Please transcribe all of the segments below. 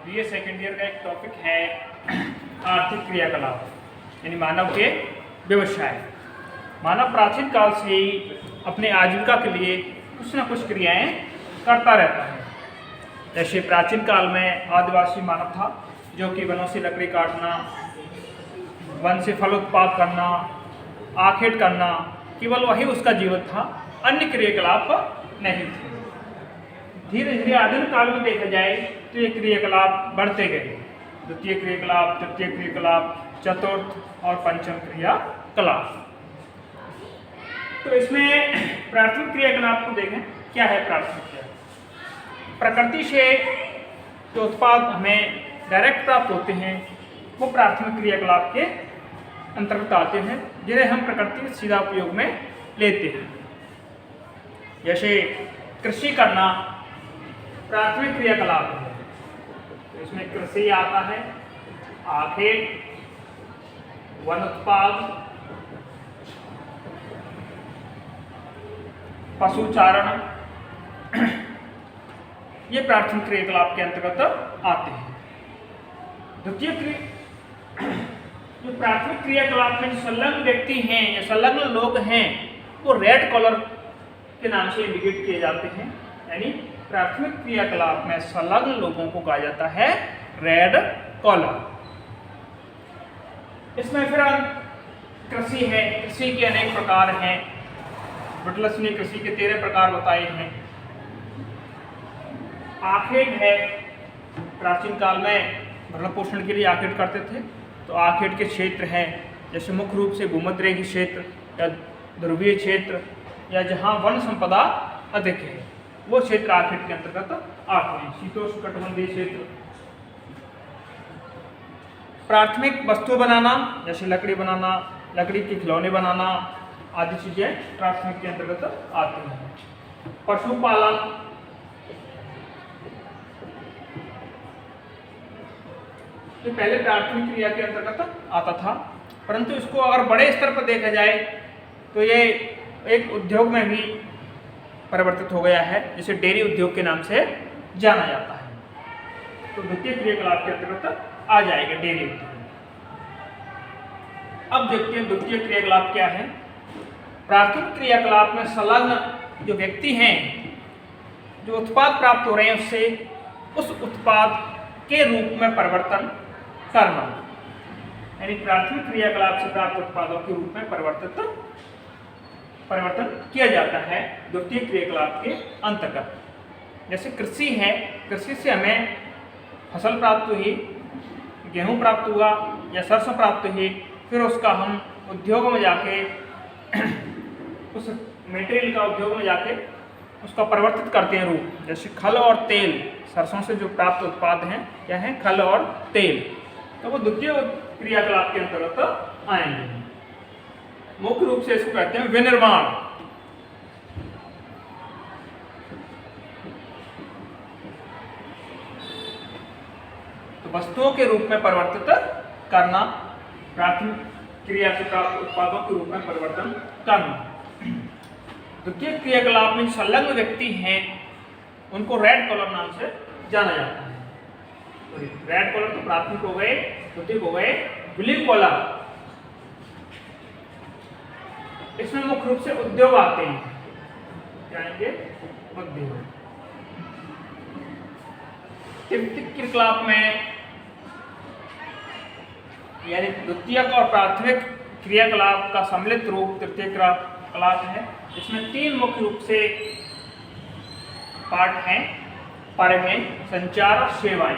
BA second year का एक topic है आर्थिक क्रियाकलाप, यानी मानव के व्यवसाय। मानव प्राचीन काल से ही अपने आजीविका के लिए कुछ न कुछ क्रियाएं करता रहता है। जैसे प्राचीन काल में आदिवासी मानव था, जो कि वनों से लकड़ी काटना, वन से फल उत्पाद करना, आखेट करना, केवल वही उसका जीवन था, अन्य क्रियाकलाप नहीं थे। धीरे धीरे आधुनिक काल में देखा जाए तो ये क्रियाकलाप बढ़ते गए। द्वितीय क्रियाकलाप, तृतीय क्रियाकलाप, चतुर्थ और पंचम क्रियाकलाप। तो इसमें प्राथमिक क्रियाकलाप को देखें। क्या है प्राथमिक क्रिया? प्रकृति से जो उत्पाद हमें डायरेक्ट प्राप्त होते हैं वो प्राथमिक क्रियाकलाप के अंतर्गत आते हैं, जिन्हें हम प्रकृति के सीधा उपयोग में लेते हैं। जैसे कृषि करना प्राथमिक क्रियाकलाप है, तो इसमें कृषि आता है, आखेट, वन उत्पाद, पशुचारण, ये प्राथमिक क्रियाकलाप के अंतर्गत आते हैं। द्वितीय जो प्राथमिक क्रियाकलाप में संलग्न व्यक्ति हैं या संलग्न लोग हैं वो रेड कॉलर के नाम से इंडिकेट किए जाते हैं। यानी प्राथमिक क्रियाकलाप में संलग्न लोगों को कहा जाता है रेड कॉलर। इसमें फिर कृषि है। कृषि के अनेक प्रकार हैं। बटलस ने कृषि के 13 प्रकार बताए हैं। आखेट है। प्राचीन काल में भरण पोषण के लिए आखेट करते थे, तो आखेट के क्षेत्र हैं, जैसे मुख्य रूप से भूमध्यरेखीय क्षेत्र या ध्रुवीय क्षेत्र या जहाँ वन संपदा अधिक है वो क्षेत्र आखेट के अंतर्गत आते हैं। शीतोष्णकटिबंधीय क्षेत्र। प्राथमिक वस्तु बनाना, जैसे लकड़ी बनाना, लकड़ी के खिलौने बनाना आदि चीजें प्राथमिक के अंतर्गत आती हैं। पशुपालन, ये पहले प्राथमिक क्रिया के अंतर्गत आता था, परंतु इसको अगर बड़े स्तर पर देखा जाए तो ये एक उद्योग में भी परिवर्तित हो गया है, जिसे डेयरी उद्योग के नाम से जाना जाता है। तो द्वितीय क्रियाकलाप के अंतर्गत आ जाएगा डेयरी उद्योग। अब देखते हैं द्वितीय क्रियाकलाप क्या है। प्राथमिक क्रियाकलाप में संलग्न जो व्यक्ति हैं, जो उत्पाद प्राप्त हो रहे हैं उससे उस उत्पाद के रूप में परिवर्तन करना, यानी प्राथमिक क्रियाकलाप से प्राप्त उत्पादों के रूप में परिवर्तन किया जाता है द्वितीय क्रियाकलाप के अंतर्गत। जैसे कृषि है, कृषि से हमें फसल प्राप्त हुई, गेहूं प्राप्त हुआ या सरसों प्राप्त हुई, फिर उसका हम उद्योग में जाके उस मटेरियल का उद्योग में जाके उसका परिवर्तित करते हैं रूप। जैसे खल और तेल, सरसों से जो प्राप्त उत्पाद हैं क्या है? खल और तेल। तो वो द्वितीय क्रियाकलाप के अंतर्गत आएंगे। मुख्य रूप से इसको कहते हैं विनिर्माण। तो वस्तुओं के रूप में परिवर्तित करना, प्राथमिक क्रिया से प्राप्त उत्पादों के रूप में परिवर्तन करना। द्वितीय क्रियाकलाप में संलग्न व्यक्ति हैं उनको रेड कॉलर नाम से जाना जाता है। तो रेड कॉलर तो प्राथमिक हो गए, द्वितीय हो गए ब्लू कॉलर। इसमें मुख्य रूप से उद्योग आते हैं। क्या आएंगे? उद्योग। तृतीय क्रियाकलाप में यानी द्वितीयक और प्राथमिक क्रियाकलाप का सम्मिलित रूप तृतीय क्रियाकलाप है। इसमें 3 मुख्य रूप से पार्ट हैं: परिवहन, संचार और सेवाएं।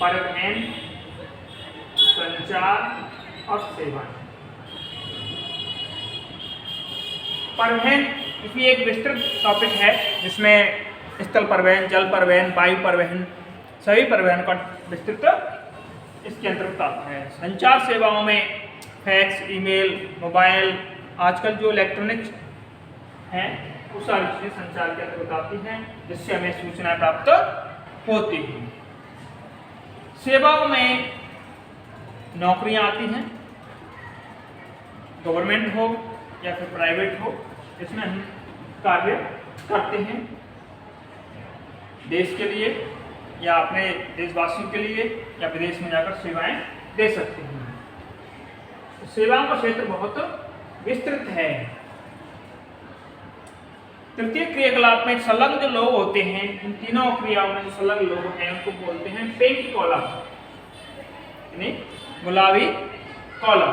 परिवहन, संचार और सेवाएं। परिवहन इसमें एक विस्तृत टॉपिक है, जिसमें स्थल परिवहन, जल परिवहन, वायु परिवहन, सभी परिवहन का विस्तृत इसके अंतर्गत आता है। संचार सेवाओं में फैक्स, ईमेल, मोबाइल, आजकल जो इलेक्ट्रॉनिक्स हैं वो सारी चीजें संचार के अंतर्गत आती हैं, जिससे हमें सूचनाएं प्राप्त होती हैं। सेवाओं में नौकरियां आती हैं, गवर्नमेंट हो या फिर प्राइवेट हो, इसमें हम कार्य करते हैं। देश के लिए या अपने देशवासियों के लिए या विदेश में जाकर सेवाएं दे सकते हैं। सेवाओं का क्षेत्र बहुत विस्तृत है। तृतीय क्रियाकलाप में संलग्न जो लोग होते हैं, इन तीनों क्रियाओं में जो संलग्न लोग हैं उनको बोलते हैं पिंक कॉलम, यानी गुलाबी कॉलम।